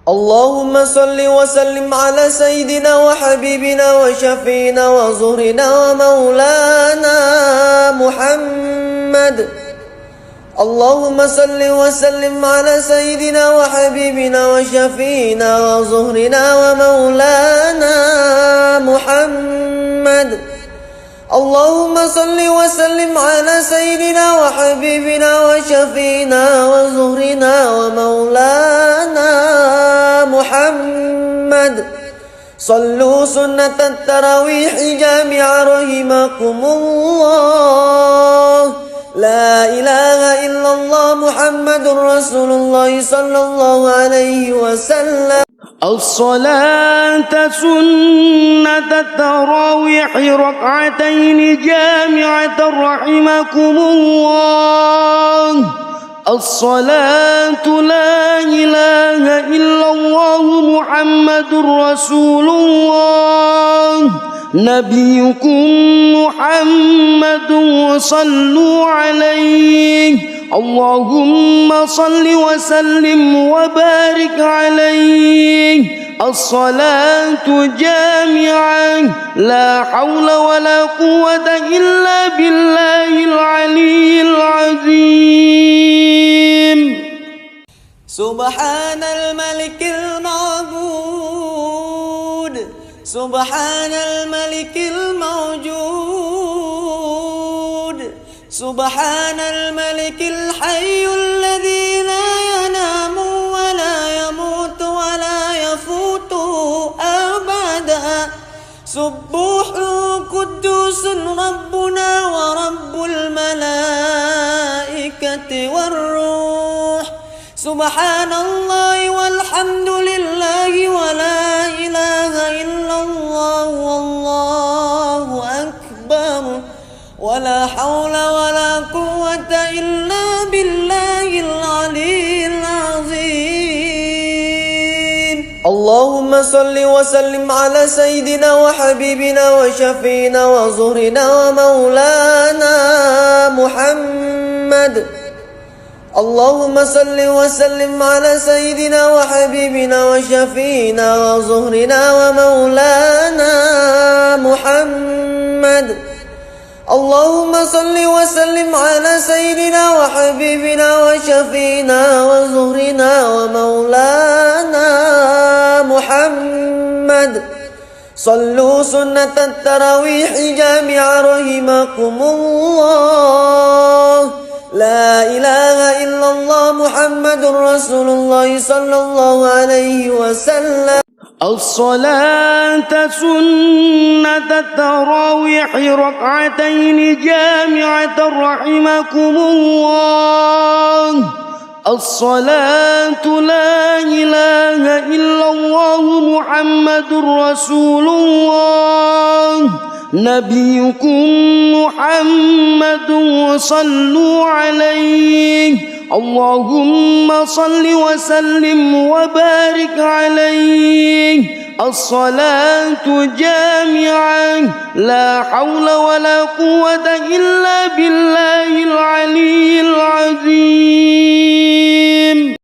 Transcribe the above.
اللهم صل وسلم على سيدنا وحبيبنا وشفينا وزهرنا ومولانا محمد. اللهم صل وسلم على سيدنا وحبيبنا وشفينا وزهرنا ومولانا محمد. اللهم صل وسلم على سيدنا وحبيبنا وشفينا وزهرنا ومولانا محمد. صلوا سنة التراويح جامعة رحمكم الله. لا إله إلا الله محمد رسول الله صلى الله عليه وسلم. الصلاة سنة التراويح ركعتين جامعة رحمكم الله. الصلاة لا إله إلا الله محمد رسول الله نبيكم محمد صلوا عليه. اللهم صل وسلم وبارك عليه. الصلاة جامعة لا حول ولا قوة إلا بالله العلي العظيم. سبحان الملك المعبود، سبحان الملك الموجود، سبحان الملك الحي الذي لا ينام ولا يموت ولا يفوت أبدا. سبوح قدوس ربنا ورب الملائكة والروح. سبحان الله والحمد لله ولا إله إلا الله والله أكبر ولا حول ولا قوة إلا بالله العلي العظيم. اللهم صل وسلم على سيدنا وحبيبنا وشفينا وزهرنا ومولانا محمد. اللهم صل وسلم على سيدنا وحبيبنا وشفينا وزهرنا ومولانا محمد. اللهم صل وسلم على سيدنا وحبيبنا وشفينا وزهرنا ومولانا محمد. صلوا سنة التراويح جامعة رحمكم الله. لا إله إلا الله محمد رسول الله صلى الله عليه وسلم. الصلاة سنة التراويح ركعتين جامعة رحمكم الله. الصلاة لا إله إلا الله محمد رسول الله نبيكم محمد صلوا عليه. اللهم صل وسلم وبارك عليه. الصلاة جامعة لا حول ولا قوة إلا بالله العلي العظيم.